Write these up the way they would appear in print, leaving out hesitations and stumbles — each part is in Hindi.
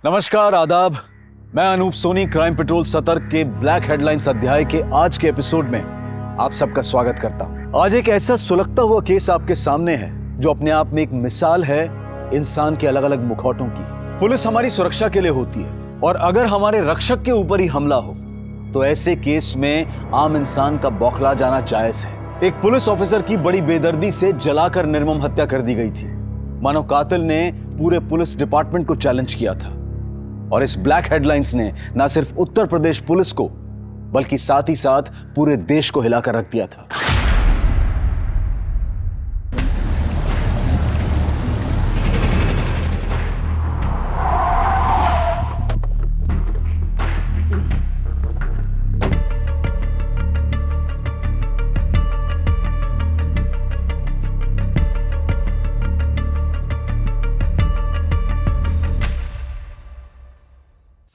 नमस्कार, आदाब। मैं अनूप सोनी क्राइम पेट्रोल सतर्क के ब्लैक हेडलाइंस अध्याय के आज के एपिसोड में आप सबका स्वागत करता हूं। आज एक ऐसा सुलगता हुआ केस आपके सामने है जो अपने आप में एक मिसाल है इंसान के अलग अलग मुखौटों की। पुलिस हमारी सुरक्षा के लिए होती है और अगर हमारे रक्षक के ऊपर ही हमला हो तो ऐसे केस में आम इंसान का बौखला जाना जायज है। एक पुलिस ऑफिसर की बड़ी बेदर्दी से जलाकर निर्मम हत्या कर दी गई थी। मानो कातिल ने पूरे पुलिस डिपार्टमेंट को चैलेंज किया था और इस ब्लैक हेडलाइंस ने न सिर्फ उत्तर प्रदेश पुलिस को बल्कि साथ ही साथ पूरे देश को हिलाकर रख दिया था।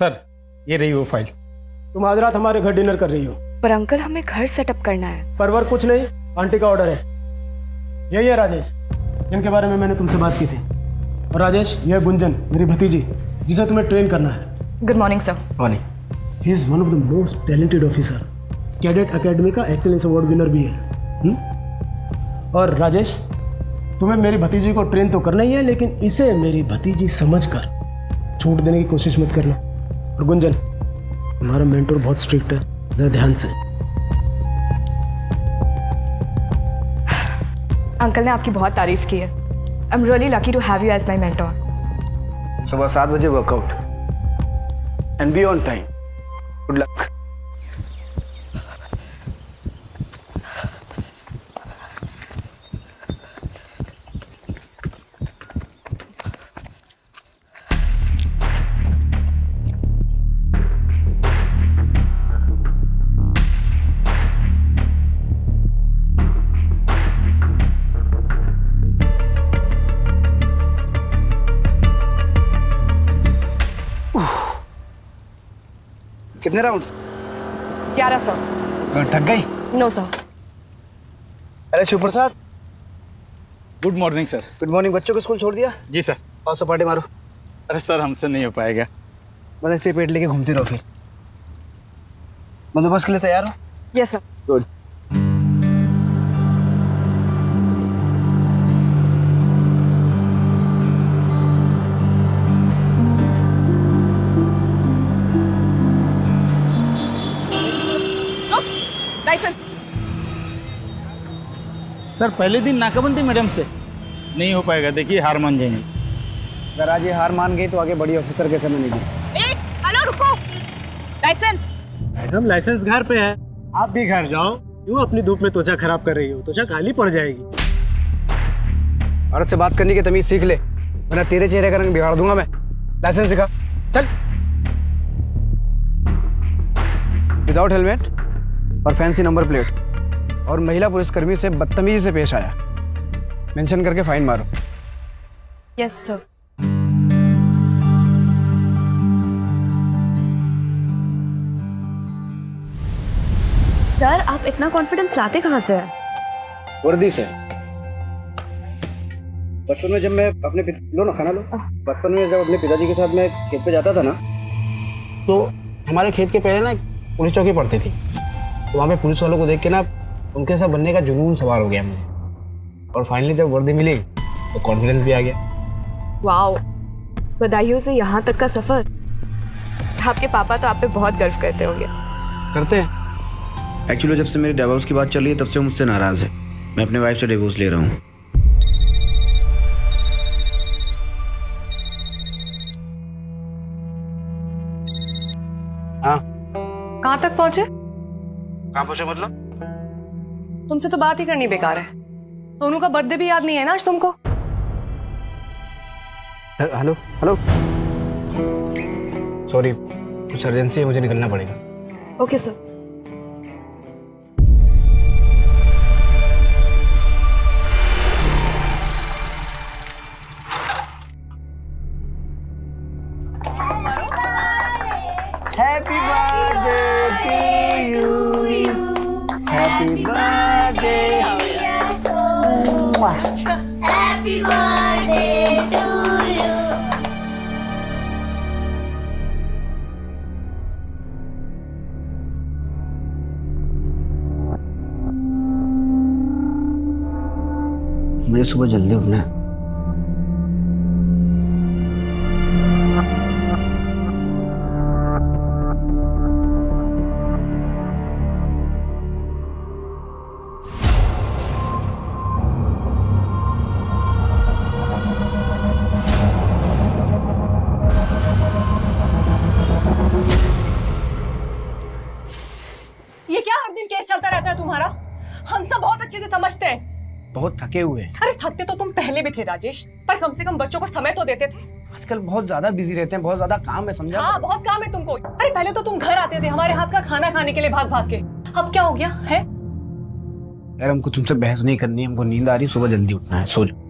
सर, ये रही वो फाइल। तुम आज रात हमारे घर डिनर कर रही हो। पर अंकल, हमें घर सेटअप करना है। परवर कुछ नहीं, आंटी का ऑर्डर है। यही है राजेश, जिनके बारे में मैंने तुमसे बात की थी। और राजेश, यह है गुंजन, मेरी भतीजी, जिसे तुम्हें ट्रेन करना है। Good morning sir. Morning. He is one of the most talented officer. Cadet academy का एक्सीलेंस अवार्ड विनर भी है। और राजेश, तुम्हें मेरी भतीजी को ट्रेन तो करना ही है, लेकिन इसे मेरी भतीजी समझकर छूट देने की कोशिश मत करना। और गुंजन, हमारा मेंटोर बहुत स्ट्रिक्ट है, जरा ध्यान से। अंकल ने आपकी बहुत तारीफ की है। I am really lucky to have you as my mentor. सुबह 7 बजे workout and be on time. Good luck. कितने राउंड्स? 11 सर। थक गई? No sir. अरे Shiv Prasad, good morning sir. Good morning. बच्चों को स्कूल छोड़ दिया? जी सर। और सपाटे मारो। अरे सर, हमसे नहीं हो पाएगा। बस ऐसे पेट लेके घूमती रहो। फिर बंदोबस्त के लिए तैयार हो? Yes sir. गुड। सर, पहले दिन नाकाबंदी मैडम से नहीं हो पाएगा। देखिए, हार मान जाएंगे। अगर आज ये हार मान गई तो आगे बड़ी ऑफिसर कैसे बनेगी? हेलो, रुको। लाइसेंस। मैडम, लाइसेंस घर पे है, आप भी घर जाओ। क्यों अपनी धूप में त्वचा खराब कर रही हो? त्वचा काली पड़ जाएगी। औरत से बात करने की तमीज सीख ले, वरना तेरे चेहरे का रंग बिगाड़ दूंगा मैं। लाइसेंस दिखा। चल। विदाउट हेलमेट और फैंसी नंबर प्लेट और महिला पुलिसकर्मी से बदतमीजी से पेश आया, मेंशन करके फाइन मारो। Yes sir. सर, आप इतना कॉन्फिडेंस लाते कहाँ से हैं? वर्दी से। बचपन में जब मैं अपने लो ना, खाना लो। बचपन में जब अपने पिताजी के साथ मैं खेत पे जाता था ना, तो हमारे खेत के पहले ना पुलिस चौकी पड़ती थी। तो वहाँ पे पुलिस वालों को देख के ना उनके साथ बनने का जुनून सवार हो गया मुझे। और फाइनली जब वर्दी मिली तो कॉन्फिडेंस भी आ गया। वाओ, बधाइयों से यहाँ तक का सफर। आपके पापा तो आप पे बहुत गर्व करते होंगे। करते हैं। एक्चुअली जब से मेरे डिवोर्स की बात चल रही है तब से वो मुझसे नाराज है। मैं अपने वाइफ से डिवोर्स ले रहा हूँ। हाँ। कहाँ तक पहुँचे? कहाँ पहुँचे मतलब? तुमसे तो बात ही करनी बेकार है। सोनू का बर्थडे भी याद नहीं है ना आज तुमको? हेलो हेलो, सॉरी, कुछ अर्जेंसी है, मुझे निकलना पड़ेगा। Okay sir. Happy birthday to you, happy birthday. Happy birthday to you. मुझे सुबह जल्दी उठना है। ये क्या हर दिन केस चलता रहता है तुम्हारा? हम सब बहुत अच्छे से समझते हैं। बहुत थके हुए हैं। अरे थकते तो तुम पहले भी थे राजेश, पर कम से कम बच्चों को समय तो देते थे। आजकल बहुत ज्यादा बिजी रहते हैं, बहुत ज्यादा काम है, समझा? हाँ, बहुत काम है तुमको। अरे पहले तो तुम घर आते थे हमारे हाथ का खाना खाने के लिए भाग भाग के। अब क्या हो गया है? यार हमको तुमसे बहस नहीं करनी, हमको नींद आ रही है, सुबह जल्दी उठना है, सो जाओ।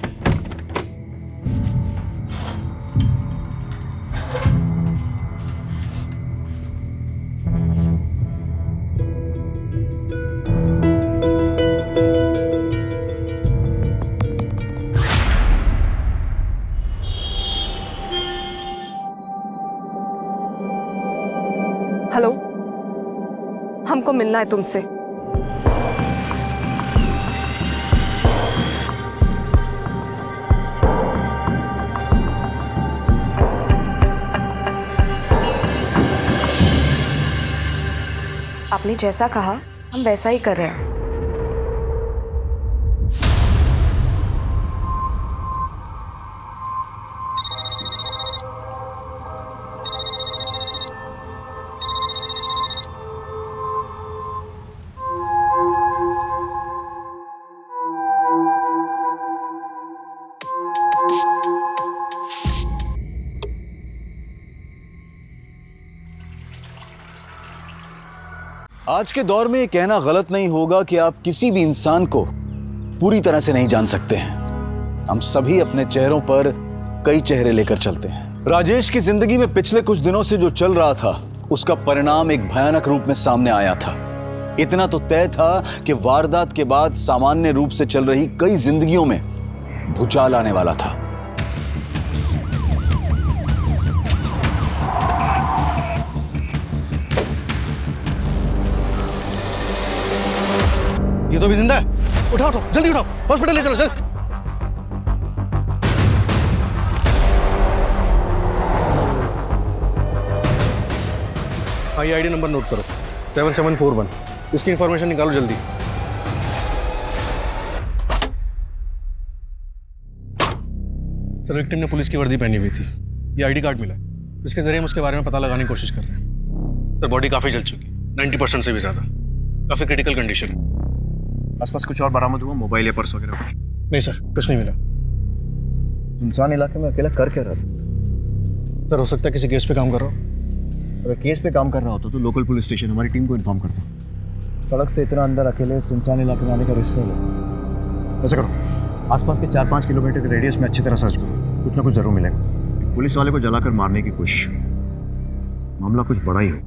हेलो, हमको मिलना है तुमसे। आपने जैसा कहा हम वैसा ही कर रहे हैं। आज के दौर में ये कहना गलत नहीं होगा कि आप किसी भी इंसान को पूरी तरह से नहीं जान सकते हैं। हम सभी अपने चेहरों पर कई चेहरे लेकर चलते हैं। राजेश की जिंदगी में पिछले कुछ दिनों से जो चल रहा था उसका परिणाम एक भयानक रूप में सामने आया था। इतना तो तय था कि वारदात के बाद सामान्य रूप से चल रही कई जिंदगियों में भूचाल आने वाला था। ये तो भी जिंदा है। उठाओ उठाओ, जल्दी उठाओ, हॉस्पिटल ले चलो जल्दी। आइए आईडी नंबर नोट करो, 7741। इसकी इंफॉर्मेशन निकालो जल्दी। सर विक्टिम ने पुलिस की वर्दी पहनी हुई थी, ये आईडी कार्ड मिला, इसके जरिए हम उसके बारे में पता लगाने की कोशिश कर रहे हैं। सर बॉडी काफी जल चुकी, 90% से भी ज्यादा, काफी क्रिटिकल कंडीशन है। आसपास कुछ और बरामद हुआ, मोबाइल या पर्स वगैरह? नहीं सर, कुछ नहीं मिला। सुनसान इलाके में अकेला कर क्या रहा था? सर हो सकता है किसी केस पे काम कर रहा हूँ। अगर केस पे काम कर रहा होता तो लोकल पुलिस स्टेशन हमारी टीम को इन्फॉर्म करता। सड़क से इतना अंदर अकेले सुनसान इलाके में आने का रिस्क है। ऐसा करो, आसपास के 4-5 किलोमीटर के रेडियस में अच्छी तरह सर्च करो, कुछ ना कुछ जरूर मिलेगा। एक पुलिस वाले को जलाकर मारने की कोशिश हुई, मामला कुछ बड़ा ही हो।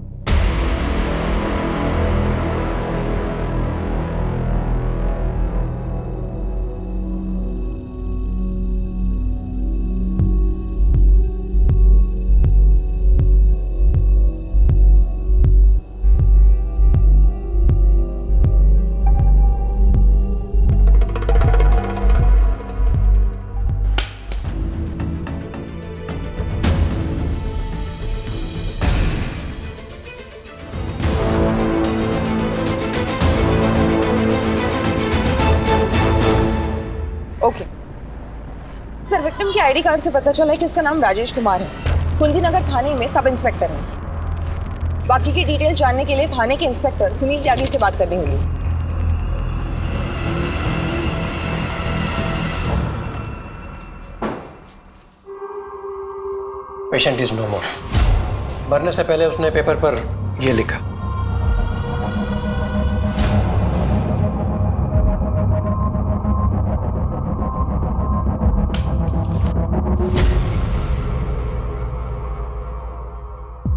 ओके सर, विक्टिम के आईडी कार्ड से पता चला है कि उसका नाम राजेश कुमार है, कुंदीनगर थाने में सब इंस्पेक्टर है। बाकी की डिटेल जानने के लिए थाने के इंस्पेक्टर सुनील त्यागी से बात करनी होगी। पेशेंट इज नो मोर। मरने से पहले उसने पेपर पर यह लिखा।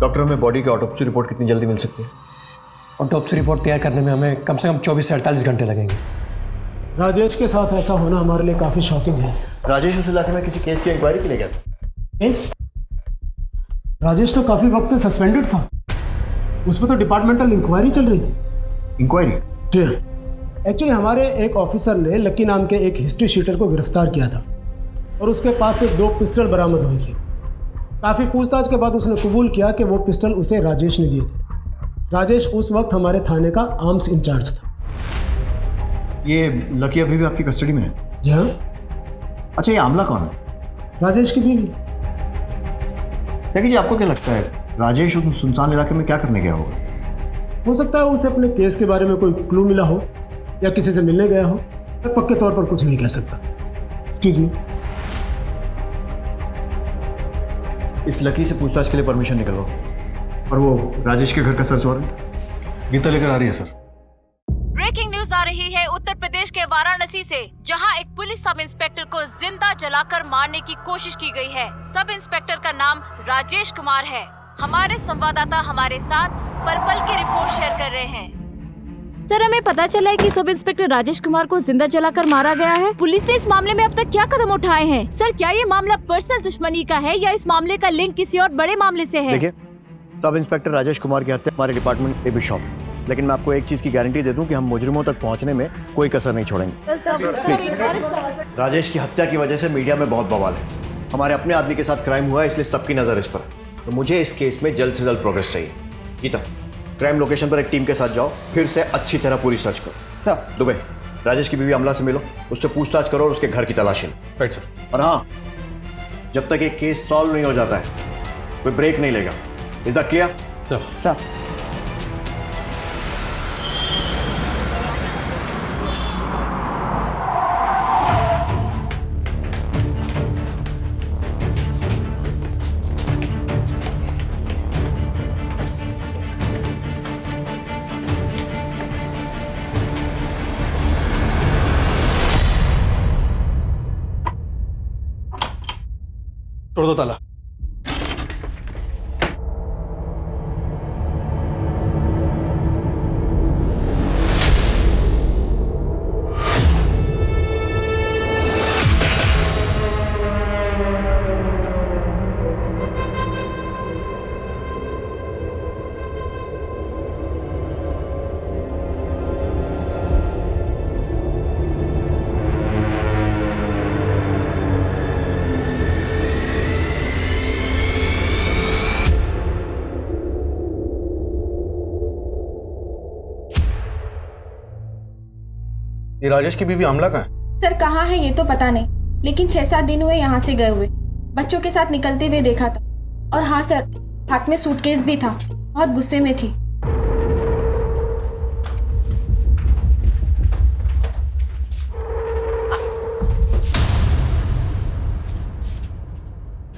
डॉक्टर, हमें बॉडी की ऑटोप्सी रिपोर्ट कितनी जल्दी मिल सकती है? ऑटोप्सी रिपोर्ट तैयार करने में हमें कम से कम 24 से 48 घंटे लगेंगे। राजेश के साथ ऐसा होना हमारे लिए काफ़ी शॉकिंग है। राजेश उस इलाके में किसी केस की इंक्वायरी के लिए गया था? केस? राजेश तो काफ़ी वक्त से सस्पेंडेड था, उस पर तो डिपार्टमेंटल इंक्वायरी चल रही थी। इंक्वायरी? जी। एक्चुअली हमारे एक ऑफिसर ने लक्की नाम के एक हिस्ट्री शीटर को गिरफ्तार किया था और उसके पास से 2 पिस्टल बरामद हुई थी। काफ़ी पूछताछ के बाद उसने कबूल किया कि वो पिस्टल उसे राजेश ने दिए थे। राजेश उस वक्त हमारे थाने का आर्म्स इंचार्ज था। ये लकी अभी भी आपकी कस्टडी में है? जी हाँ। अच्छा, ये आमला कौन है? राजेश की बीवी। देखिए जी, आपको क्या लगता है राजेश उस सुनसान इलाके में क्या करने गया होगा? हो सकता है उसे अपने केस के बारे में कोई क्लू मिला हो या किसी से मिलने गया हो। मैं पक्के तौर पर कुछ नहीं कह सकता। Excuse me. इस लकी से पूछताछ के लिए परमिशन निकलवाओ। और वो राजेश के घर का सर्च वारंट गीता लेकर आ रही है सर। ब्रेकिंग न्यूज आ रही है उत्तर प्रदेश के वाराणसी से, जहां एक पुलिस सब इंस्पेक्टर को जिंदा जलाकर मारने की कोशिश की गई है। सब इंस्पेक्टर का नाम राजेश कुमार है। हमारे संवाददाता हमारे साथ पल-पल की रिपोर्ट शेयर कर रहे हैं। सर, हमें पता चला है कि सब इंस्पेक्टर राजेश कुमार को जिंदा जलाकर मारा गया है। पुलिस ने इस मामले में अब तक क्या कदम उठाए हैं? सर, क्या ये मामला पर्सनल दुश्मनी का है या इस मामले का लिंक किसी और बड़े मामले से है? देखिए, सब इंस्पेक्टर राजेश कुमार की हत्या हमारे डिपार्टमेंट पे भी शॉप, लेकिन मैं आपको एक चीज की गारंटी दे दूं कि हम मुजरिमों तक पहुंचने में कोई कसर नहीं छोड़ेंगे। प्लीज। राजेश की हत्या की वजह से मीडिया में बहुत बवाल है। हमारे अपने आदमी के साथ क्राइम हुआ है, इसलिए सबकी नजर इस पर है। तो मुझे इस केस में जल्द से जल्द प्रोग्रेस चाहिए। गीता, क्राइम लोकेशन पर एक टीम के साथ जाओ, फिर से अच्छी तरह पूरी सर्च करो। सर। दुबे, राजेश की बीवी अमला से मिलो, उससे पूछताछ करो और उसके घर की तलाशी लो। Right sir. और हाँ, जब तक ये केस सॉल्व नहीं हो जाता है कोई ब्रेक नहीं लेगा। Is that clear? सर। तोड़ दो ताला। ये राजेश की बीवी आमला कहाँ है? सर, कहाँ है ये तो पता नहीं, लेकिन 6-7 दिन हुए यहाँ से गए हुए। बच्चों के साथ निकलते हुए देखा था। और हाँ सर, हाथ में सूटकेस भी था। बहुत गुस्से में थी।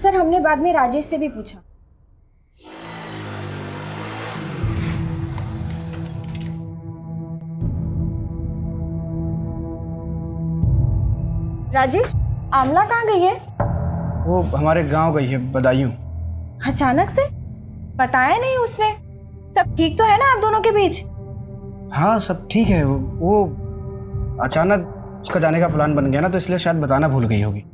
सर, हमने बाद में राजेश से भी पूछा। राजेश, आमला कहाँ गई है? वो हमारे गांव गई है, बदायूं। अचानक से? बताया नहीं उसने। सब ठीक तो है ना आप दोनों के बीच? हाँ, सब ठीक है। वो अचानक उसका जाने का प्लान बन गया ना, तो इसलिए शायद बताना भूल गई होगी।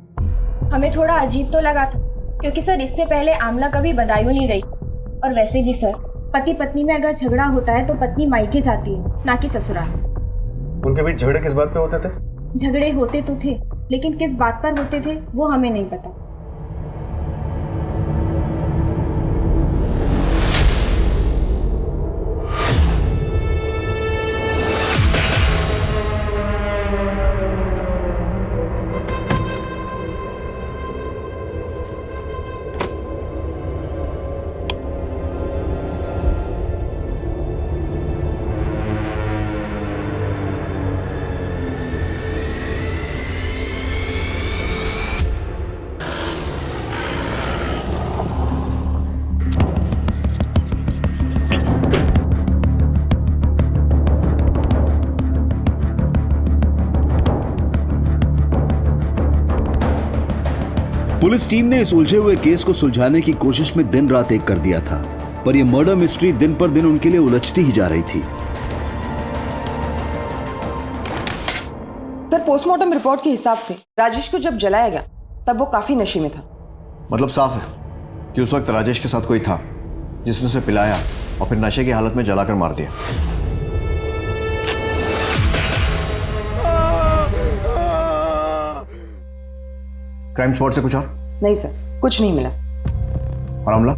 हमें थोड़ा अजीब तो लगा था, क्योंकि सर इससे पहले आमला कभी बदायूं नहीं गई। और वैसे भी सर, पति पत्नी में अगर झगड़ा होता है तो पत्नी मायके जाती है, ना कि ससुराल। उनके बीच झगड़े किस बात पे होते थे? झगड़े होते तो थे, लेकिन किस बात पर होते थे वो हमें नहीं पता। पुलिस टीम ने इस उलझे हुए केस को सुलझाने की कोशिश में दिन रात एक कर दिया था, पर यह मर्डर मिस्ट्री दिन पर दिन उनके लिए उलझती ही जा रही थी। सर, पोस्टमार्टम रिपोर्ट के हिसाब से राजेश को जब जलाया गया तब वो काफी नशे में था। मतलब साफ है कि उस वक्त राजेश के साथ कोई था जिसने उसे पिलाया और फिर नशे की हालत में जलाकर मार दिया। क्राइम स्पॉट से कुछ और? नहीं सर, कुछ नहीं मिला। और आमला?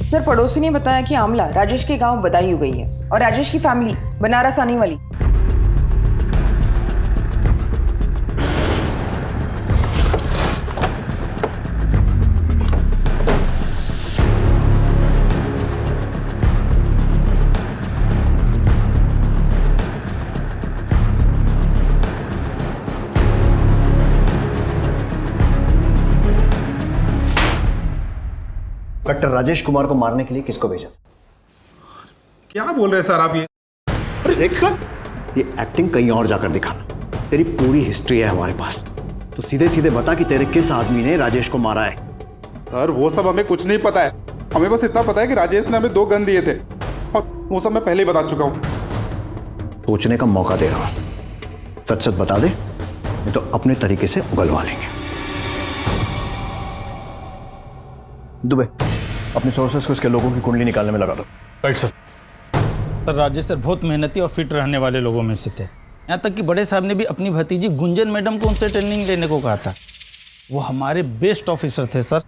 सर पड़ोसी ने बताया कि आमला राजेश के गांव बदायूं गई है और राजेश की फैमिली बनारस आने वाली। इंस्पेक्टर राजेश कुमार को मारने के लिए किसको भेजा? क्या बोल रहे हैं सर आप ये? देख सर, ये एक्टिंग कहीं और जाकर दिखाना। तेरी पूरी हिस्ट्री है हमारे पास, तो सीधे सीधे बता कि तेरे किस आदमी ने राजेश को मारा है। सर वो सब हमें कुछ नहीं पता है, हमें बस इतना पता है कि राजेश ने हमें 2 गन दिए थे और वो सब मैं पहले ही बता चुका हूँ। सोचने का मौका दे रहा हूं, सच सच बता दे, नहीं तो अपने तरीके से उगलवा लेंगे। दुबे, अपने सोर्सेस को इसके लोगों की कुंडली निकालने में लगा दो। Right sir. Sir Rajesh sir बहुत मेहनती और फिट रहने वाले लोगों में से थे। यहाँ तक कि बड़े साहब ने भी अपनी भतीजी गुंजन मैडम को उनसे ट्रेनिंग लेने को कहा था। वो हमारे बेस्ट ऑफिसर थे सर,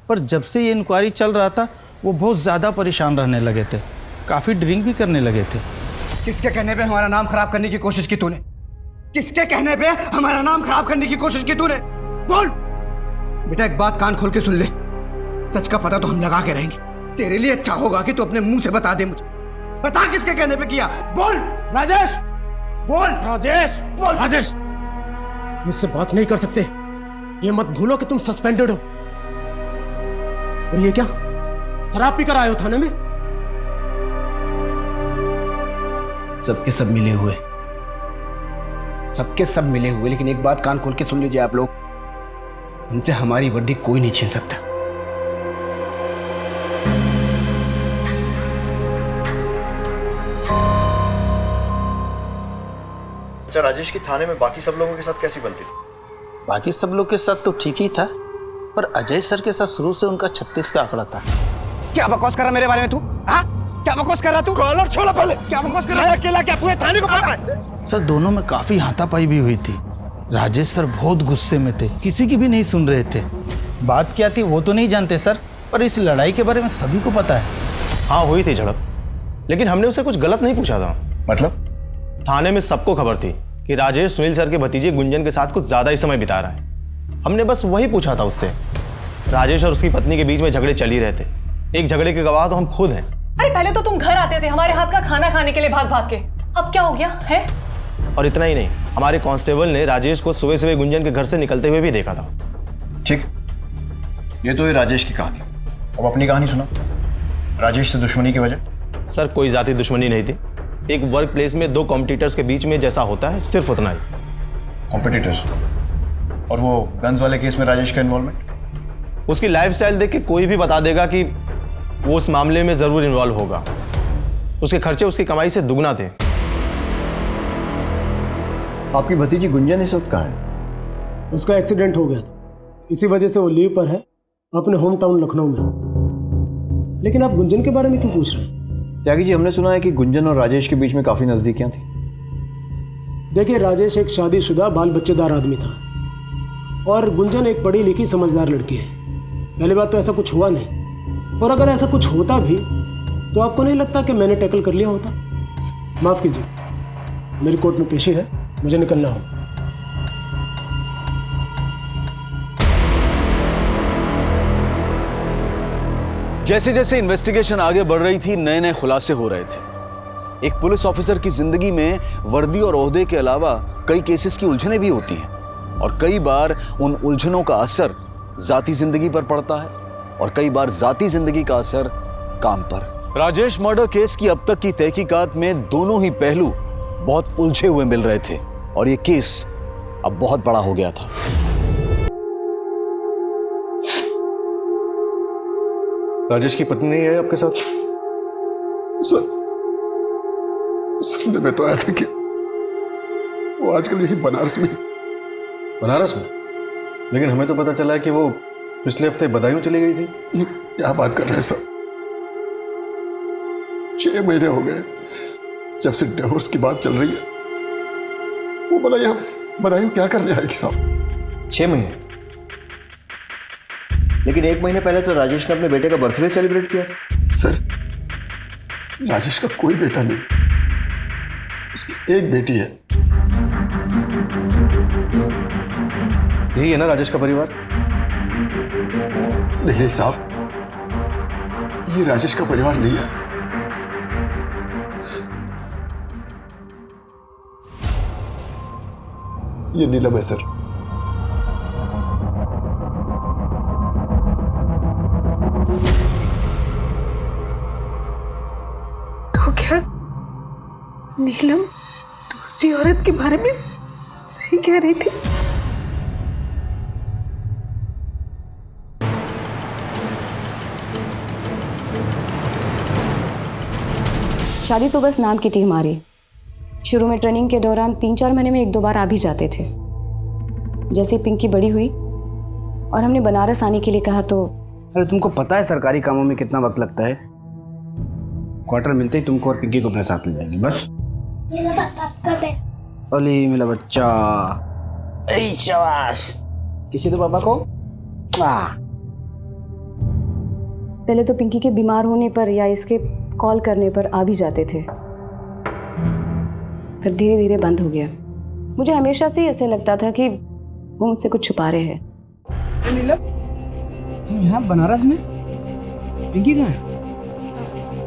पर जब से ये इंक्वायरी चल रहा था वो बहुत ज़्यादा परेशान रहने लगे थे, काफ़ी ड्रिंक भी करने लगे थे। किसके कहने पे हमारा नाम खराब करने की कोशिश की तूने? किसके कहने पे हमारा नाम खराब करने की कोशिश की तूने? बोल बेटा, एक बात कान खोल के सुन ले, सच का पता तो हम लगा के रहेंगे। तेरे लिए अच्छा होगा कि तू अपने मुंह से बता दे मुझे। बता किसके कहने पे किया? बोल राजेश, बोल राजेश, बोल राजेश। मुझसे बात नहीं कर सकते, ये मत भूलो कि तुम सस्पेंडेड हो। और ये क्या शराब पीकर आए हो थाने में? सबके सब मिले हुए, सबके सब मिले हुए, लेकिन एक बात कान खोल के सुन लीजिए आप लोग, उनसे हमारी वर्दी कोई नहीं छीन सकता। अच्छा, राजेश की थाने में बाकी सब लोगों के साथ कैसी बनती थी? बाकी सब लोग के साथ तो ठीक ही था, पर अजय सर के साथ शुरू से उनका 36 का आंकड़ा था। क्या बकवास कर रहा मेरे बारे में तू? हाँ, क्या बकवास कर रहा तू? कॉलर छोड़ा पहले। क्या बकवास कर रहा है? अकेला क्या पूरे थाने को पता है? सर दोनों में काफी हाथापाई भी हुई थी। राजेश सर बहुत गुस्से में थे, किसी की भी नहीं सुन रहे थे। बात क्या थी वो तो नहीं जानते सर, पर इस लड़ाई के बारे में सभी को पता है। हाँ हुई थी झड़प, लेकिन हमने उसे कुछ गलत नहीं पूछा था। मतलब? थाने में सबको खबर थी कि राजेश सुनील सर के भतीजे गुंजन के साथ कुछ ज्यादा ही समय बिता रहा है। हमने बस वही पूछा था उससे। राजेश और उसकी पत्नी के बीच में झगड़े चल ही रहे थे, एक झगड़े के गवाह तो हम खुद हैं। अरे पहले तो तुम घर आते थे हमारे हाथ का खाना खाने के लिए भाग भाग के, अब क्या हो गया है? और इतना ही नहीं, हमारे कांस्टेबल ने राजेश को सुबह सुबह गुंजन के घर से निकलते हुए भी देखा था। ठीक, ये तो है राजेश की कहानी। अब अपनी कहानी सुना। राजेश से दुश्मनी की वजह? सर कोई जाति दुश्मनी नहीं थी, एक वर्क प्लेस में 2 कॉम्पिटिटर्स के बीच में जैसा होता है, सिर्फ उतना ही। कॉम्पिटिटर्स? और वो गन्स वाले केस में राजेश का इन्वॉल्वमेंट? उसकी लाइफस्टाइल देख के कोई भी बता देगा कि वो उस मामले में जरूर इन्वॉल्व होगा। उसके खर्चे उसकी कमाई से दुगना थे। आपकी भतीजी गुंजन इस वक्त कहाँ है? उसका एक्सीडेंट हो गया था, इसी वजह से वो लीव पर है अपने होम टाउन लखनऊ में। लेकिन आप गुंजन के बारे में क्यों पूछ रहे हैं? त्यागी जी, हमने सुना है कि गुंजन और राजेश के बीच में काफी नजदीकियां थी। देखिए, राजेश एक शादीशुदा बाल बच्चेदार आदमी था और गुंजन एक पढ़ी लिखी समझदार लड़की है। पहली बात तो ऐसा कुछ हुआ नहीं, और अगर ऐसा कुछ होता भी तो आपको नहीं लगता कि मैंने टैकल कर लिया होता? माफ़ कीजिए, मेरी कोर्ट में पेशी है, मुझे निकलना हो। जैसे जैसे इन्वेस्टिगेशन आगे बढ़ रही थी, नए नए खुलासे हो रहे थे। एक पुलिस ऑफिसर की जिंदगी में वर्दी और ओहदे के अलावा कई केसेस की उलझनें भी होती हैं, और कई बार उन उलझनों का असर जाती जिंदगी पर पड़ता है और कई बार जाती जिंदगी का असर काम पर। राजेश मर्डर केस की अब तक की तहकीकात में दोनों ही पहलू बहुत उलझे हुए मिल रहे थे और ये केस अब बहुत बड़ा हो गया था। राजेश की पत्नी नहीं है आपके साथ? सर, सुनने में तो आया था कि वो आजकल यही बनारस में। बनारस में? लेकिन हमें तो पता चला है कि वो पिछले हफ्ते बदायूं चली गई थी। ये क्या बात कर रहे हैं सर? 6 महीने हो गए जब से डिवोर्स की बात चल रही है। वो बोला यहाँ बदायूं क्या करने आएगी साहब? 6 महीने? लेकिन 1 महीने पहले तो राजेश ने अपने बेटे का बर्थडे सेलिब्रेट किया था। सर, राजेश का कोई बेटा नहीं, उसकी एक बेटी है। यही है ना राजेश का परिवार? नहीं साहब, ये राजेश का परिवार नहीं है। ये नीलम है सर। तो क्या नीलम दूसरी औरत के बारे में सही कह रही थी? शादी तो बस नाम की थी हमारी। शुरू में ट्रेनिंग के दौरान 3-4 महीने में 1-2 बार आ भी जाते थे। जैसे पिंकी बड़ी हुई और हमने बनारस आने के लिए कहा तो अरे तुमको पता है सरकारी कामों में कितना वक्त लगता है? क्वार्टर मिलते ही तुमको और पिंकी को अपने साथ ले जाएंगे बस। अली मेरा बच्चा, ऐ शाबाश, किसी तो पापा को। पहले तो पिंकी के बीमार होने पर या इसके कॉल करने पर आ भी जाते थे, फिर धीरे धीरे बंद हो गया। मुझे हमेशा से ऐसे लगता था कि वो मुझसे कुछ छुपा रहे हैं। नीलम, तुम यहाँ बनारस में? पिंकी कहाँ है?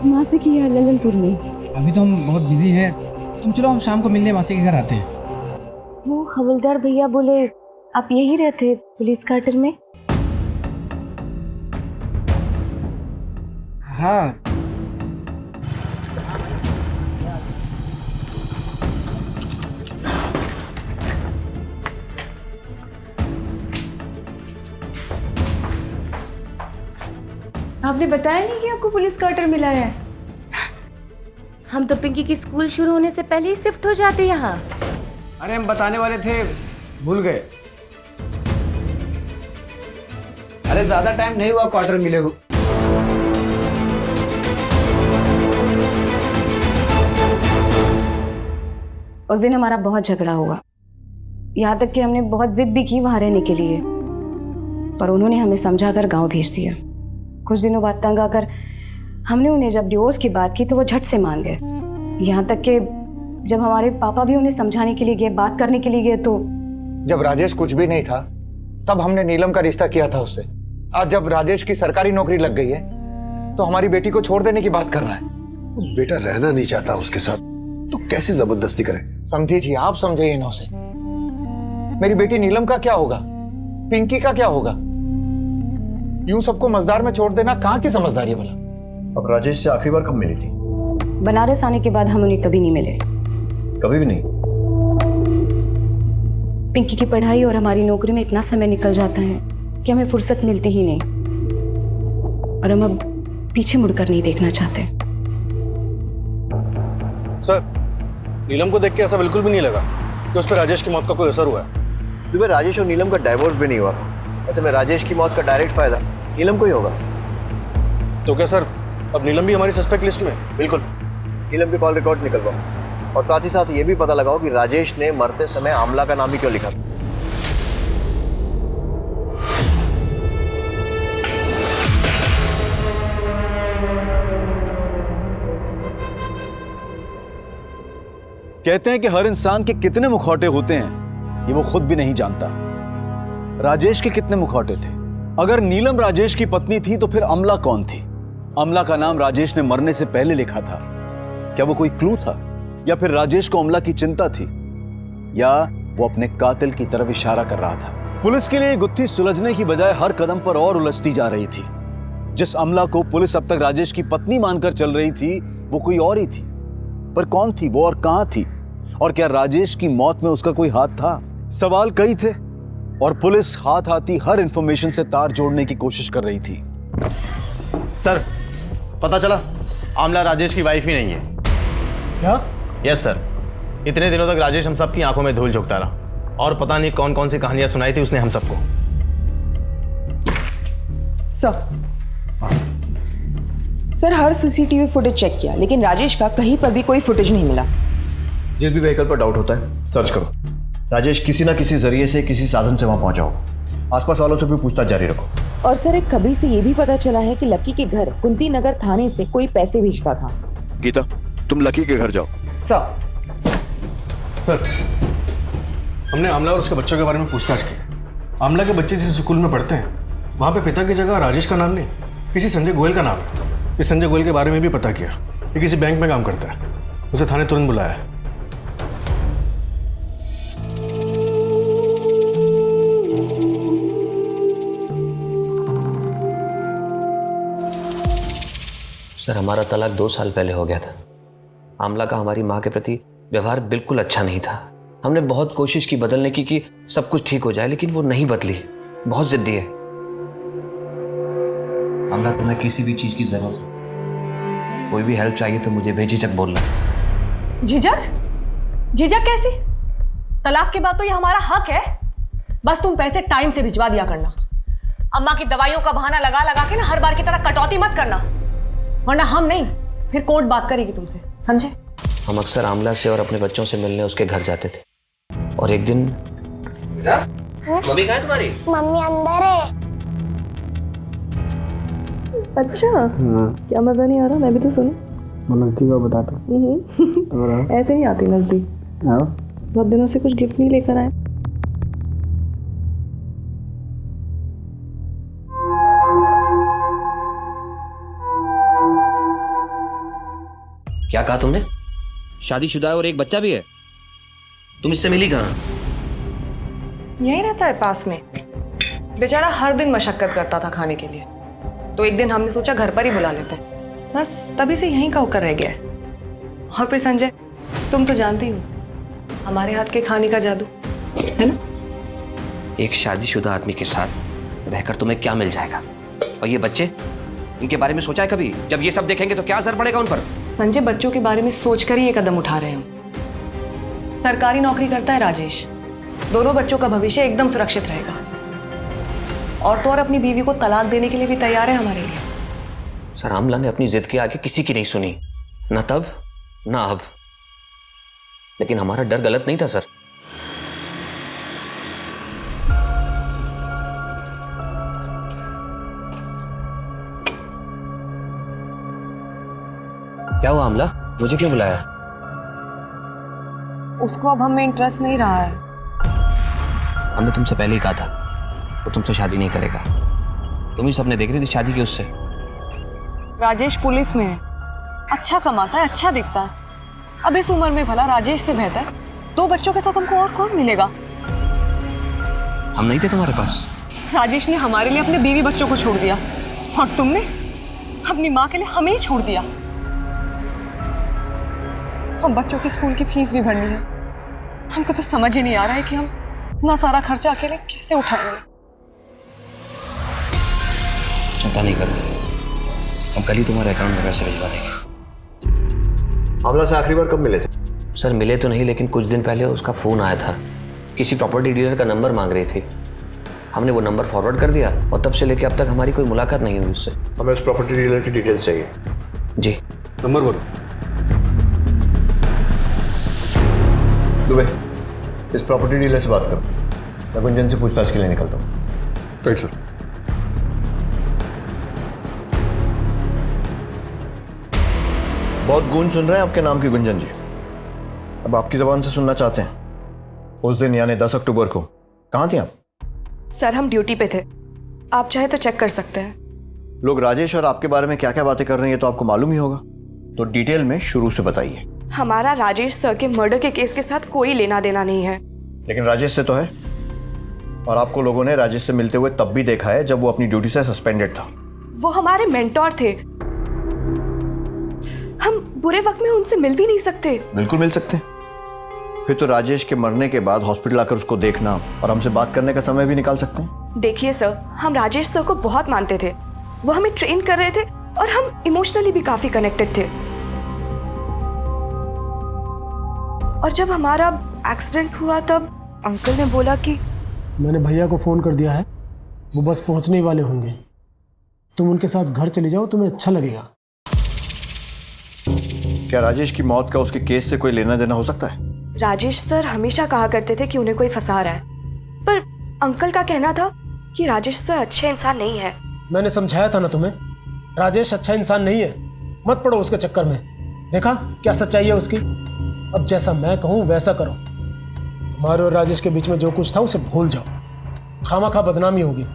मासी की है ललनपुर में। अभी तो हम बहुत बिजी हैं, तुम चलो हम शाम को मिलने मासी के घर आते हैं। वो हवलदार भैया बोले आप यही रहते पुलिस क्वार्टर में? हाँ। आपने बताया नहीं कि आपको पुलिस क्वार्टर मिला है? हम तो पिंकी की स्कूल शुरू होने से पहले ही शिफ्ट हो जाते यहाँ। अरे हम बताने वाले थे, भूल गए। अरे ज्यादा टाइम नहीं हुआ क्वार्टर मिले हो। उस दिन हमारा बहुत झगड़ा हुआ, यहाँ तक कि हमने बहुत जिद भी की वहाँ रहने के लिए, पर उन्होंने हमें समझाकर गांव भेज दिया। कुछ दिनों बाद तंग आकर हमने उन्हें जब डिवोर्स की बात की तो वो झट से मान गए। यहाँ तक कि जब हमारे पापा भी उन्हें समझाने के लिए गए, बात करने के लिए गए तो जब राजेश कुछ भी नहीं था तब हमने नीलम का रिश्ता किया था उससे। आज जब राजेश की सरकारी नौकरी लग गई है तो हमारी बेटी को छोड़ देने की बात कर रहा है। बेटा रहना नहीं चाहता उसके साथ तो कैसे जबरदस्ती करे? समझिए, आप समझिए ना उसे। मेरी बेटी नीलम का क्या होगा, पिंकी का क्या होगा? यूं सबको मजदार में छोड़ देना कहाँ की समझदारी है भला? अब राजेश से आखिरी बार कब मिली थी? बनारस आने के बाद हम उन्हें कभी नहीं मिले। कभी भी नहीं? पिंकी की पढ़ाई और हमारी नौकरी में इतना समय निकल जाता है कि हमें फुर्सत मिलती ही नहीं, और हम अब पीछे मुड़कर नहीं देखना चाहते। सर, नीलम को देख के ऐसा बिल्कुल भी नहीं लगा कि उस पर राजेश की मौत का कोई असर हुआ है। तुम्हें राजेश और नीलम का डाइवोर्स भी नहीं हुआ। ऐसे में राजेश की मौत का डायरेक्ट फायदा नीलम को ही होगा। तो क्या सर, अब नीलम भी हमारी सस्पेक्ट लिस्ट में? बिल्कुल। नीलम के कॉल रिकॉर्ड निकलवाओ और साथ ही साथ ये भी पता लगाओ कि राजेश ने मरते समय आमला का नाम ही क्यों लिखा। कहते हैं कि हर इंसान के कितने मुखौटे होते हैं ये वो खुद भी नहीं जानता। राजेश के कितने मुखौटे थे? अगर नीलम राजेश की पत्नी थी तो फिर अमला कौन थी? अमला का नाम राजेश ने मरने से पहले लिखा था। क्या वो कोई क्लू था, या फिर राजेश को अमला की चिंता थी, या वो अपने कातिल की तरफ इशारा कर रहा था? पुलिस के लिए गुत्थी सुलझने की बजाय हर कदम पर और उलझती जा रही थी। जिस अमला को पुलिस अब तक राजेश की पत्नी मानकर चल रही थी वो कोई और ही थी, पर कौन थी वो और कहां थी? और क्या राजेश की मौत में उसका कोई हाथ था? सवाल कई थे और पुलिस हाथ आती हर इंफॉर्मेशन से तार जोड़ने की कोशिश कर रही थी। सर, पता चला आमला राजेश की वाइफ ही नहीं है। क्या? यस सर, इतने दिनों तक राजेश हम सबकी आंखों में धूल झोंकता रहा और पता नहीं कौन कौन सी कहानियां सुनाई थी उसने हम सबको। सर, हर सीसीटीवी फुटेज चेक किया लेकिन राजेश का कहीं पर भी कोई फुटेज नहीं मिला। जिस भी व्हीकल पर डाउट होता है सर्च करो। राजेश किसी ना किसी जरिए से किसी साधन से वहां पहुंचा हो। आसपास वालों से भी पूछताछ जारी रखो। और सर एक खबरी से ये भी पता चला है कि लक्की के घर कुंती नगर थाने से कोई पैसे भेजता था। गीता, तुम लकी के घर जाओ। सर, हमने आमला और उसके बच्चों के बारे में पूछताछ की। आमला के बच्चे जिस स्कूल में पढ़ते हैं वहाँ पे पिता की जगह राजेश का नाम नहीं, किसी संजय गोयल का नाम है। इस संजय गोयल के बारे में भी पता किया। ये किसी बैंक में काम करता है। उसे थाने तुरंत बुलाया है। सर, हमारा तलाक 2 साल पहले हो गया था। आमला का हमारी माँ के प्रति व्यवहार बिल्कुल अच्छा नहीं था। हमने बहुत कोशिश की बदलने की कि सब कुछ ठीक हो जाए, लेकिन वो नहीं बदली। बहुत जिद्दी है। आमला, तुम्हें किसी भी चीज की जरूरत हो, कोई भी हेल्प चाहिए तो मुझे बेझिझक बोलना। झिझक? झिझक कैसी? तलाक के बाद तो ये हमारा हक है। बस तुम पैसे टाइम से भिजवा दिया करना। अम्मा की दवाइयों का बहाना लगा लगा के ना हर बार की तरह कटौती मत करना, वरना हम नहीं फिर कोर्ट बात करेगी तुमसे, समझे? हम अक्सर आमला से और अपने बच्चों से मिलने उसके घर जाते थे। और एक दिन मम्मी कहाँ है तुम्हारी? मम्मी अंदर है। अच्छा, क्या मजा नहीं आ रहा? मैं भी तो सुनूं। नजदीक का बताता हूँ। ऐसे नहीं आती नजदीक। बहुत दिनों से कुछ गिफ्ट नहीं लेकर आए। क्या कहा तुमने? शादीशुदा है और एक बच्चा भी है। तुम इससे मिली कहाँ? यहीं रहता है पास में। बेचारा हर दिन मशक्कत करता था खाने के लिए, तो एक दिन हमने सोचा घर पर ही बुला लेते हैं। बस तभी से यहीं का होकर रह गया है। और फिर संजय, तुम तो जानती हो हमारे हाथ के खाने का जादू है ना। एक शादीशुदा आदमी के साथ रहकर तुम्हें क्या मिल जाएगा? और ये बच्चे, इनके बारे में सोचा है कभी? जब ये सब देखेंगे तो क्या असर पड़ेगा उन पर? संजय, बच्चों के बारे में सोचकर ही ये कदम उठा रहे हैं। सरकारी नौकरी करता है राजेश। दोनों बच्चों का भविष्य एकदम सुरक्षित रहेगा। और तो और अपनी बीवी को तलाक देने के लिए भी तैयार है हमारे लिए। सर, आमला ने अपनी जिद के आगे किसी की नहीं सुनी, ना तब ना अब। लेकिन हमारा डर गलत नहीं था सर। क्या हुआ आमला? मुझे क्यों बुलाया? उसको अब हमें इंटरेस्ट नहीं रहा है। हमने तुमसे पहले ही कहा था वो तुमसे शादी नहीं करेगा। तुम ही सपने देख रही थी शादी की उससे। राजेश पुलिस में है, अच्छा कमाता है, अच्छा दिखता है। अब इस उम्र में भला राजेश से बेहतर 2 बच्चों के साथ हमको और कौन मिलेगा? हम नहीं थे तुम्हारे पास? राजेश ने हमारे लिए अपने बीवी बच्चों को छोड़ दिया, और तुमने अपनी माँ के लिए हमें ही छोड़ दिया। हम बच्चों की स्कूल की फीस भी भरनी है। हमको तो समझ ही नहीं आ रहा है कि हम इतना सारा खर्चा अकेले कैसे उठाएंगे। चिंता नहीं करना, हम कल ही तुम्हारे अकाउंट में पैसे भिजवा देंगे। आमला से आखिरी बार कब मिले थे? सर, मिले तो नहीं, लेकिन कुछ दिन पहले उसका फ़ोन आया था। किसी प्रॉपर्टी डीलर का नंबर मांग रही थी। हमने वो नंबर फॉरवर्ड कर दिया और तब से लेके अब तक हमारी कोई मुलाकात नहीं हुई उससे। हमें उस प्रॉपर्टी डीलर की डिटेल्स चाहिए। जी। नंबर बोलो। दुबे, इस प्रॉपर्टी डीलर से बात करो। मैं गुंजन से पूछताछ के लिए निकलता हूँ। Right sir. बहुत गूंज सुन रहे हैं आपके नाम की गुंजन जी। अब आपकी जबान से सुनना चाहते हैं। उस दिन यानी 10 अक्टूबर को कहाँ थे आप? सर, हम ड्यूटी पे थे। आप चाहे तो चेक कर सकते हैं। लोग राजेश और आपके बारे में क्या क्या बातें कर रहे हैं ये तो आपको मालूम ही होगा, तो डिटेल में शुरू से बताइए। हमारा राजेश सर के मर्डर के केस के साथ कोई लेना देना नहीं है। लेकिन राजेश से तो है, और आपको लोगों ने राजेश से मिलते हुए तब भी देखा है जब वो अपनी ड्यूटी से सस्पेंडेड था। वो हमारे मेंटोर थे। हम बुरे वक्त में उनसे मिल भी नहीं सकते। बिल्कुल मिल सकते हैं। फिर तो राजेश के मरने के बाद हॉस्पिटल आकर उसको देखना और हमसे बात करने का समय भी निकाल सकते हैं। देखिए सर, हम राजेश सर को बहुत मानते थे। वो हमें ट्रेन कर रहे थे और हम इमोशनली भी काफी कनेक्टेड थे। और जब हमारा एक्सीडेंट हुआ तब अंकल ने बोला कि मैंने भैया को फ़ोन कर दिया है, वो बस पहुंचने ही वाले होंगे। तुम उनके साथ घर चले जाओ, तुम्हें अच्छा लगेगा। क्या राजेश की मौत का उसके केस से कोई लेना देना हो सकता है? राजेश सर हमेशा कहा करते थे कि उन्हें कोई फंसा रहा है, पर अंकल का कहना था कि राजेश सर अच्छे इंसान नहीं है। मैंने समझाया था ना तुम्हें, राजेश अच्छा इंसान नहीं है, मत पड़ो उसके चक्कर में। देखा क्या सच्चाई है उसकी। अब जैसा मैं कहूँ वैसा करो। तुम्हारे और राजेश के बीच में जो कुछ था उसे भूल जाओ, खामा बदनामी होगी।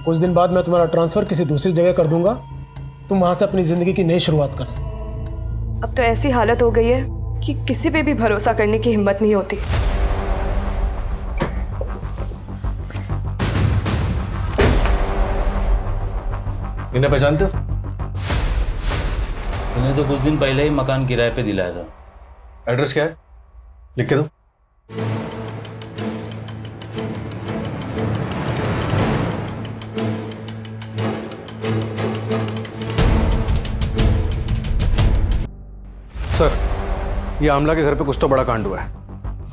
कुछ दिन बाद मैं तुम्हारा ट्रांसफर किसी दूसरी जगह कर दूंगा, तुम वहां से अपनी जिंदगी की नई शुरुआत करना। अब तो ऐसी हालत हो गई है कि किसी पे भी भरोसा करने की हिम्मत नहीं होती। इन्हें पहचानते हो? उन्हें तो कुछ दिन पहले ही मकान किराए पे दिलाया था। एड्रेस क्या है, लिख के दो। सर, ये आमला के घर पे कुछ तो बड़ा कांड हुआ है,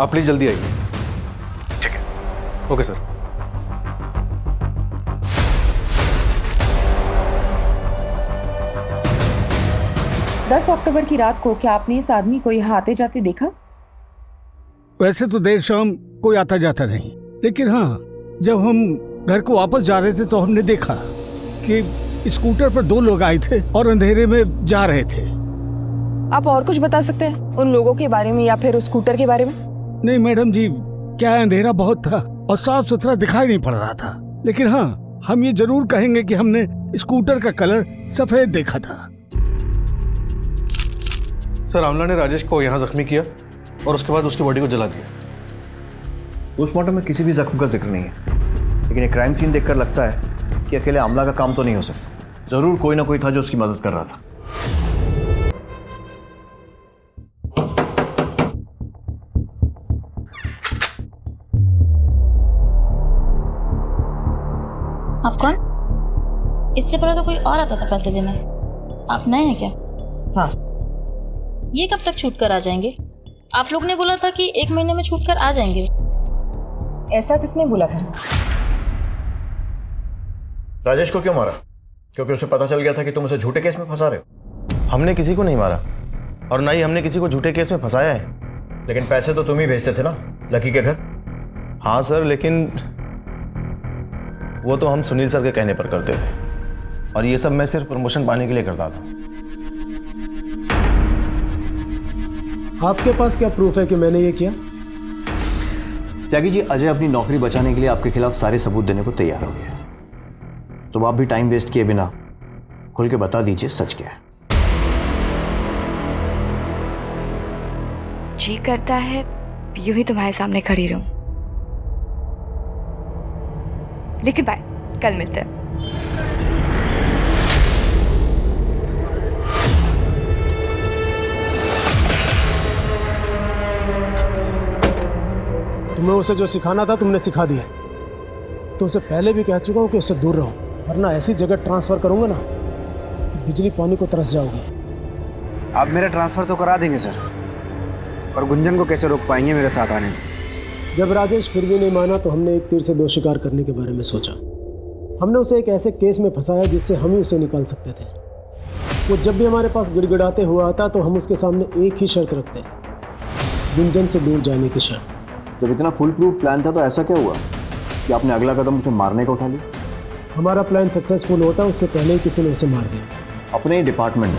आप प्लीज जल्दी आइए। ठीक है, ओके सर। अक्टूबर की रात को क्या आपने इस आदमी को यहाँ आते जाते देखा? वैसे तो देर शाम कोई आता जाता नहीं, लेकिन हाँ, जब हम घर को वापस जा रहे थे तो हमने देखा कि स्कूटर पर 2 लोग आए थे और अंधेरे में जा रहे थे। आप और कुछ बता सकते हैं उन लोगों के बारे में या फिर उस स्कूटर के बारे में? नहीं मैडम जी, क्या अंधेरा बहुत था और साफ सुथरा दिखाई नहीं पड़ रहा था, लेकिन हाँ, हम ये जरूर कहेंगे कि हमने स्कूटर का कलर सफेद देखा था। सर, आमला ने राजेश को यहाँ जख्मी किया और उसके बाद उसकी बॉडी को जला दिया। पोस्टमार्टम में किसी भी जख्म का जिक्र नहीं है, लेकिन एक क्राइम सीन देखकर लगता है कि अकेले आमला का काम तो नहीं हो सकता। जरूर कोई ना कोई था जो उसकी मदद कर रहा था। आप कौन? इससे पहले तो कोई और आता था पैसे देने। आप नए हैं क्या? हाँ। ये कब तक छूट कर आ जाएंगे? आप लोग ने बोला था कि 1 महीने में छूट कर आ जाएंगे। ऐसा किसने बोला था? राजेश को क्यों मारा? क्योंकि उसे पता चल गया था कि तुम उसे झूठे केस में फंसा रहे हो। हमने किसी को नहीं मारा और ना ही हमने किसी को झूठे केस में फंसाया है। लेकिन पैसे तो तुम ही भेजते थे ना लकी के घर। हाँ सर, लेकिन वो तो हम सुनील सर के कहने पर करते थे और ये सब मैं सिर्फ प्रमोशन पाने के लिए करता था। आपके पास क्या प्रूफ है कि मैंने ये किया? त्यागी जी, अजय अपनी नौकरी बचाने के लिए आपके खिलाफ सारे सबूत देने को तैयार हो गया, तो आप भी टाइम वेस्ट किए बिना खुल के बता दीजिए सच क्या है। जी करता है यूं ही तुम्हारे सामने खड़ी रहूं, लेकिन बाय, कल मिलते हैं। तुम्हें उसे जो सिखाना था तुमने सिखा दिया। तुमसे पहले भी कह चुका हूं कि उससे दूर रहो, वरना ऐसी जगह ट्रांसफर करूंगा ना कि बिजली पानी को तरस जाओगी। आप मेरा ट्रांसफर तो करा देंगे सर, और गुंजन को कैसे रोक पाएंगे मेरे साथ आने से? जब राजेश फिर भी नहीं माना तो हमने एक तीर से 2 शिकार करने के बारे में सोचा। हमने उसे एक ऐसे केस में फंसाया जिससे हम ही उसे निकाल सकते थे। वो जब भी हमारे पास गिड़गिड़ाते हुआ आता तो हम उसके सामने एक ही शर्त रखते, गुंजन से दूर जाने की शर्त। जब इतना फुल प्रूफ प्लान था तो ऐसा क्या हुआ कि आपने अगला कदम उसे मारने का उठा लिया? हमारा प्लान सक्सेसफुल होता उससे पहले ही किसी ने उसे मार दिया। अपने ही डिपार्टमेंट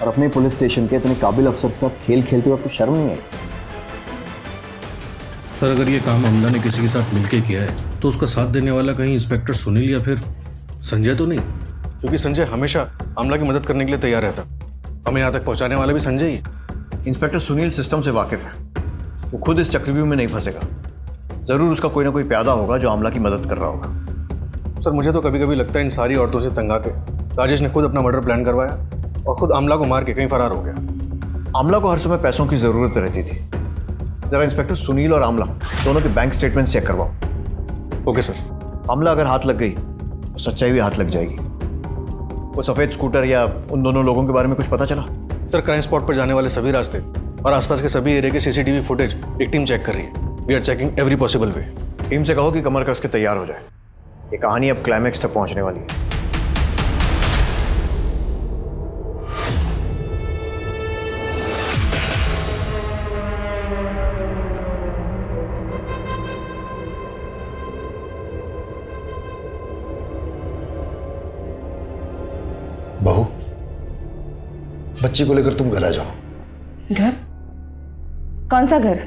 और अपने पुलिस स्टेशन के इतने काबिल अफसर के साथ खेल खेलते हुए आपको शर्म नहीं आई? सर, अगर ये काम आमला ने किसी के साथ मिलकर किया है तो उसका साथ देने वाला कहीं इंस्पेक्टर सुनील या फिर संजय तो नहीं? क्योंकि संजय हमेशा आमला की मदद करने के लिए तैयार रहता। हमें यहाँ तक पहुँचाने वाला भी संजय ही है। इंस्पेक्टर सुनील सिस्टम से वाकिफ है, वो खुद इस चक्रव्यूह में नहीं फंसेगा। जरूर उसका कोई ना कोई प्यादा होगा जो आमला की मदद कर रहा होगा। सर, मुझे तो कभी कभी लगता है इन सारी औरतों से तंग आके राजेश ने खुद अपना मर्डर प्लान करवाया और खुद आमला को मार के कहीं फरार हो गया। आमला को हर समय पैसों की जरूरत रहती थी। जरा इंस्पेक्टर सुनील और आमला दोनों के बैंक स्टेटमेंट चेक करवाओ। Okay sir. आमला अगर हाथ लग गई तो सच्चाई भी हाथ लग जाएगी। वो सफेद स्कूटर या उन दोनों लोगों के बारे में कुछ पता चला? सर, क्राइम स्पॉट पर जाने वाले सभी रास्ते और आसपास के सभी एरिया के सीसीटीवी फुटेज एक टीम चेक कर रही है। We are checking every possible way. Team से कहो कि कमर कस के तैयार हो जाए, ये कहानी अब क्लाइमैक्स तक पहुंचने वाली है। बच्ची को लेकर तुम घर आ जाओ। घर? कौन सा घर?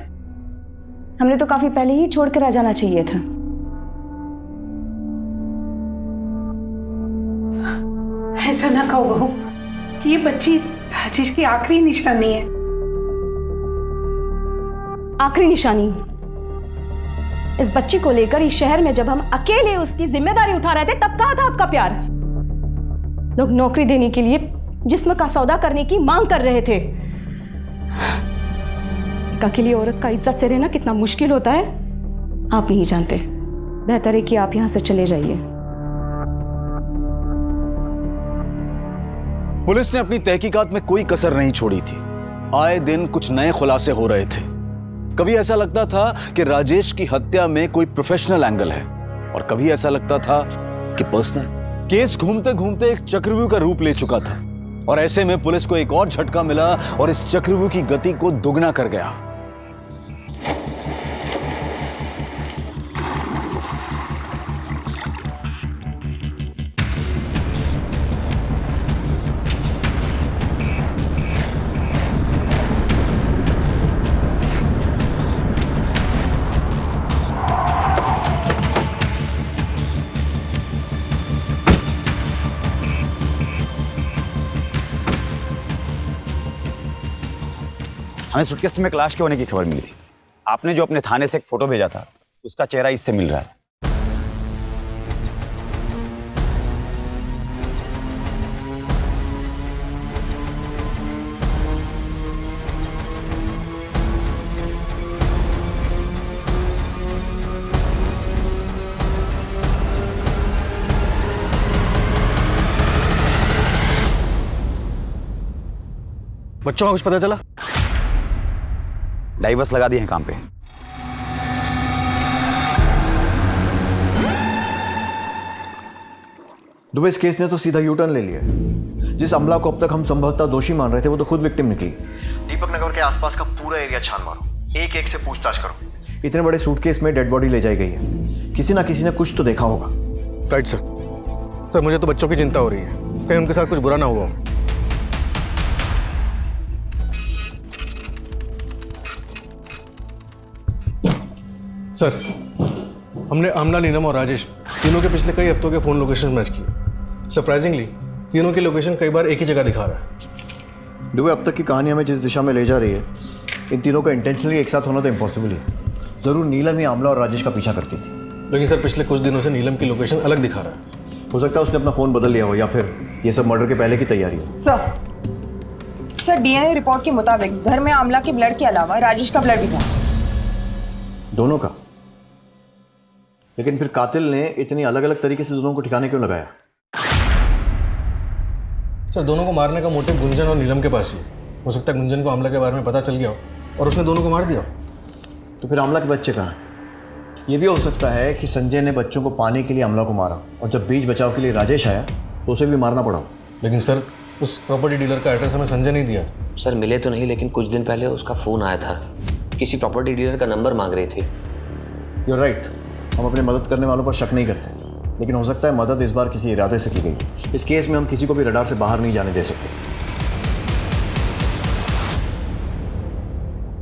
हमने तो काफी पहले ही छोड़कर आ जाना चाहिए था। ऐसा ना कहो बहू, ये बच्ची राजेश की आखिरी निशानी है। आखिरी निशानी? इस बच्ची को लेकर इस शहर में जब हम अकेले उसकी जिम्मेदारी उठा रहे थे तब कहा था आपका प्यार। लोग नौकरी देने के लिए जिस्म का सौदा करने की मांग कर रहे थे। एक अकेली औरत का इज्जत से रहना कितना मुश्किल होता है आप नहीं जानते। बेहतर है कि आप यहां से चले जाइए। पुलिस ने अपनी तहकीकात में कोई कसर नहीं छोड़ी थी। आए दिन कुछ नए खुलासे हो रहे थे। कभी ऐसा लगता था कि राजेश की हत्या में कोई प्रोफेशनल एंगल है और कभी ऐसा लगता था कि पर्सनल। केस घूमते घूमते एक चक्रव्यूह का रूप ले चुका था और ऐसे में पुलिस को एक और झटका मिला और इस चक्रव्यूह की गति को दुगना कर गया। हमें सूटकेस में क्लैश के होने की खबर मिली थी। आपने जो अपने थाने से एक फोटो भेजा था उसका चेहरा इससे मिल रहा है। बच्चों का कुछ पता चला? डाइवर्स लगा दिए हैं काम पे। दुबे, इस केस ने तो सीधा यू टर्न ले लिया है। जिस अमला को अब तक हम संभवतः दोषी मान रहे थे वो तो खुद विक्टिम निकली। दीपक नगर के आसपास का पूरा एरिया छान मारो, एक एक से पूछताछ करो। इतने बड़े सूटकेस में डेड बॉडी ले जाई गई है, किसी ना किसी ने कुछ तो देखा होगा। Right sir. सर मुझे तो बच्चों की चिंता हो रही है, कहीं उनके साथ कुछ बुरा ना हुआ। सर हमने आमना, नीलम और राजेश तीनों के पिछले कई हफ्तों के फ़ोन लोकेशन मैच किए। सरप्राइजिंगली तीनों की लोकेशन कई बार एक ही जगह दिखा रहा है। दुबे, अब तक की कहानी हमें जिस दिशा में ले जा रही है, इन तीनों का इंटेंशनली एक साथ होना तो इम्पॉसिबल ही है। ज़रूर नीलम ही आमला और राजेश का पीछा करती थी। लेकिन सर पिछले कुछ दिनों से नीलम की लोकेशन अलग दिखा रहा है। हो सकता है उसने अपना फ़ोन बदल लिया हो या फिर ये सब मर्डर के पहले की तैयारी हो। सर डीएनए रिपोर्ट के मुताबिक घर में आमला के ब्लड के अलावा राजेश का ब्लड भी था। दोनों का? लेकिन फिर कातिल ने इतनी अलग अलग तरीके से दोनों को ठिकाने क्यों लगाया? सर दोनों को मारने का मोटिव गुंजन और नीलम के पास ही। हो सकता है गुंजन को आमला के बारे में पता चल गया हो और उसने दोनों को मार दिया। तो फिर आमला के बच्चे कहाँ हैं? ये भी हो सकता है कि संजय ने बच्चों को पाने के लिए आमला को मारा और जब बीच बचाव के लिए राजेश आया तो उसे भी मारना पड़ा। लेकिन सर उस प्रॉपर्टी डीलर का एड्रेस हमें संजय नहीं दिया था। सर मिले तो नहीं, लेकिन कुछ दिन पहले उसका फ़ोन आया था। किसी प्रॉपर्टी डीलर का नंबर मांग रही थी। You're right, हम अपने मदद करने वालों पर शक नहीं करते, लेकिन हो सकता है मदद इस बार किसी इरादे से की गई। इस केस में हम किसी को भी रडार से बाहर नहीं जाने दे सकते।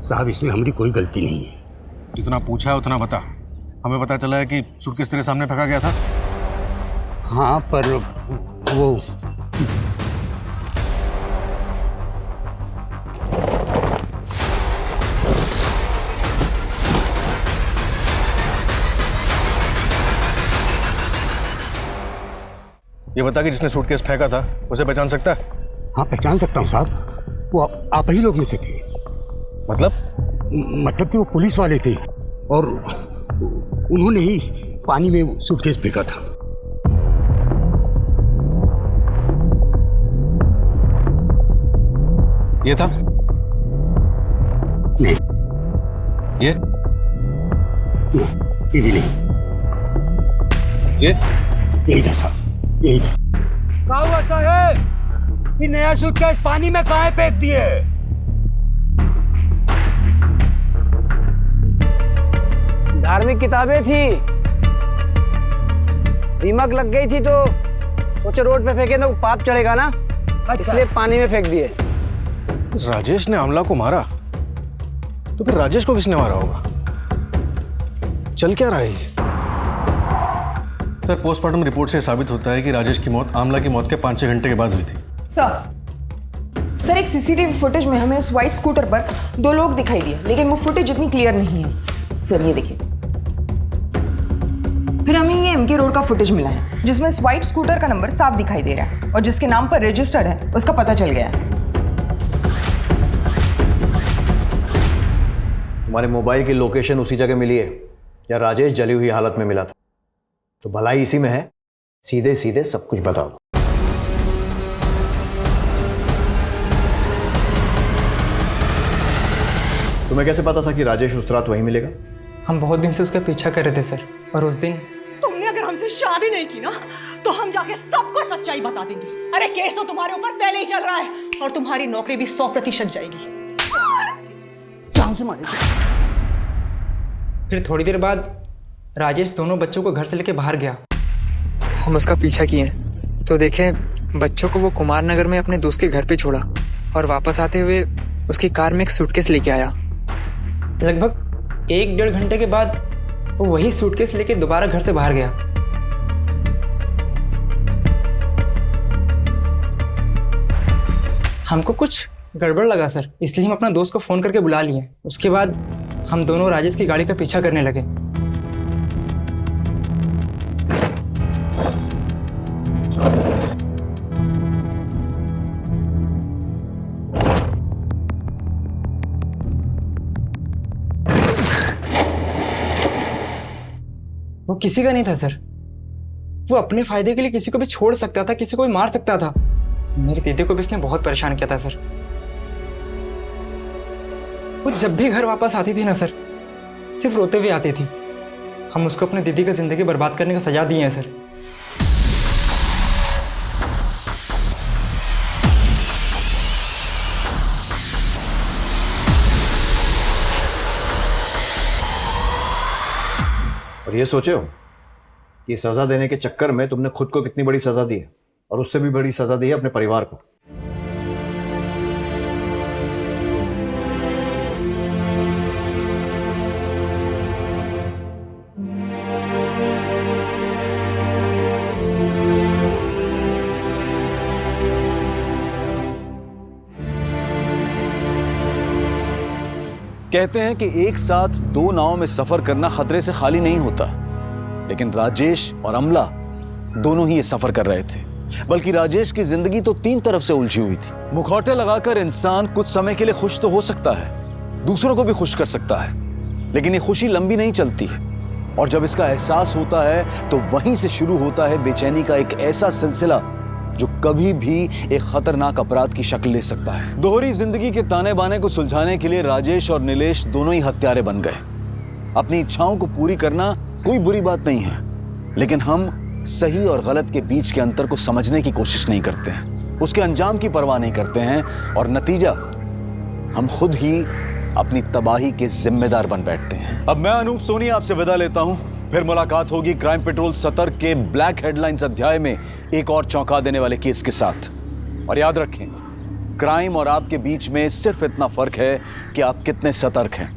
साहब इसमें हमारी कोई गलती नहीं है। जितना पूछा है उतना बता। हमें पता चला है कि सूटकेस तेरे सामने फेंका गया था। हाँ पर वो ये बता कि जिसने सूटकेस फेंका था उसे पहचान सकता है? हाँ पहचान सकता हूँ साहब, वो आप ही लोग में से थे। मतलब कि वो पुलिस वाले थे और उन्होंने ही पानी में सूटकेस फेंका था। ये था? नहीं। ये? नहीं, ये भी नहीं। ये? यही था साहब, यही था। क्या हुआ साहब? ये नया सूटकेस पानी में कहाँ फेंक दिए? धार्मिक किताबें थी, दीमक लग गई थी तो सोचे रोड पे फेंके तो पाप चढ़ेगा ना, इसलिए पानी में फेंक दिए। राजेश ने आमला को मारा, तो फिर राजेश को किसने मारा होगा? चल क्या रहा है ये? सर, पोस्टमार्टम रिपोर्ट से साबित होता है कि राजेश की मौत आमला की मौत के 5-6 घंटे के बाद हुई थी। सर एक सीसीटीवी फुटेज में हमें उस व्हाइट स्कूटर पर 2 लोग दिखाई दिए, लेकिन वो फुटेज इतनी क्लियर नहीं है। सर ये देखिए, फिर हमें ये एमके रोड का फुटेज मिला है जिसमें इस व्हाइट स्कूटर का नंबर साफ दिखाई दे रहा है और जिसके नाम पर रजिस्टर्ड है उसका पता चल गया है। तुम्हारे मोबाइल की लोकेशन उसी जगह मिली है या राजेश जली हुई हालत में मिला था? तो भलाई इसी में है, सीधे सीधे सब कुछ बता दो। तुम्हें कैसे पता था कि राजेश उस रात वहीं मिलेगा? हम बहुत दिन से उसका पीछा कर रहे थे सर, और उस दिन तुमने अगर हमसे शादी नहीं की ना तो हम जाके सबको सच्चाई बता देंगे। अरे केस तो तुम्हारे ऊपर पहले ही चल रहा है और तुम्हारी नौकरी भी 100% जाएगी। जान से मारेगी। फिर थोड़ी देर बाद राजेश दोनों बच्चों को घर से लेके बाहर गया। हम उसका पीछा किए तो देखें बच्चों को वो कुमार नगर में अपने दोस्त के घर पे छोड़ा और वापस आते हुए उसकी कार में एक सूटकेस लेके आया। लगभग 1-1.5 घंटे के बाद वो वही सूटकेस लेके दोबारा घर से बाहर गया। हमको कुछ गड़बड़ लगा सर, इसलिए हम अपना दोस्त को फोन करके बुला लिए। उसके बाद हम दोनों राजेश की गाड़ी का पीछा करने लगे। वो किसी का नहीं था सर, वो अपने फायदे के लिए किसी को भी छोड़ सकता था, किसी को भी मार सकता था। मेरी दीदी को भी इसने बहुत परेशान किया था सर। वो जब भी घर वापस आती थी ना सर, सिर्फ रोते हुए आती थी। हम उसको अपनी दीदी का जिंदगी बर्बाद करने का सजा दिए हैं सर। और ये सोचे हो कि सजा देने के चक्कर में तुमने खुद को कितनी बड़ी सजा दी है, और उससे भी बड़ी सजा दी है अपने परिवार को। कहते हैं कि एक साथ 2 नावों में सफर करना खतरे से खाली नहीं होता, लेकिन राजेश और अमला दोनों ही ये सफर कर रहे थे। बल्कि राजेश की जिंदगी तो 3 तरफ से उलझी हुई थी। मुखौटे लगाकर इंसान कुछ समय के लिए खुश तो हो सकता है, दूसरों को भी खुश कर सकता है, लेकिन ये खुशी लंबी नहीं चलती है। और जब इसका एहसास होता है तो वहीं से शुरू होता है बेचैनी का एक ऐसा सिलसिला जो कभी भी एक खतरनाक अपराध की शक्ल ले सकता है। दोहरी जिंदगी के ताने बाने को सुलझाने के लिए राजेश और नीलेश दोनों ही हत्यारे बन गए। अपनी इच्छाओं को पूरी करना कोई बुरी बात नहीं है, लेकिन हम सही और गलत के बीच के अंतर को समझने की कोशिश नहीं करते हैं, उसके अंजाम की परवाह नहीं करते हैं, और नतीजा हम खुद ही अपनी तबाही के जिम्मेदार बन बैठते हैं। अब मैं अनूप सोनी आपसे विदा लेता हूं, फिर मुलाकात होगी क्राइम पेट्रोल सतर्क के ब्लैक हेडलाइंस अध्याय में एक और चौंका देने वाले केस के साथ। और याद रखें, क्राइम और आपके बीच में सिर्फ इतना फर्क है कि आप कितने सतर्क हैं।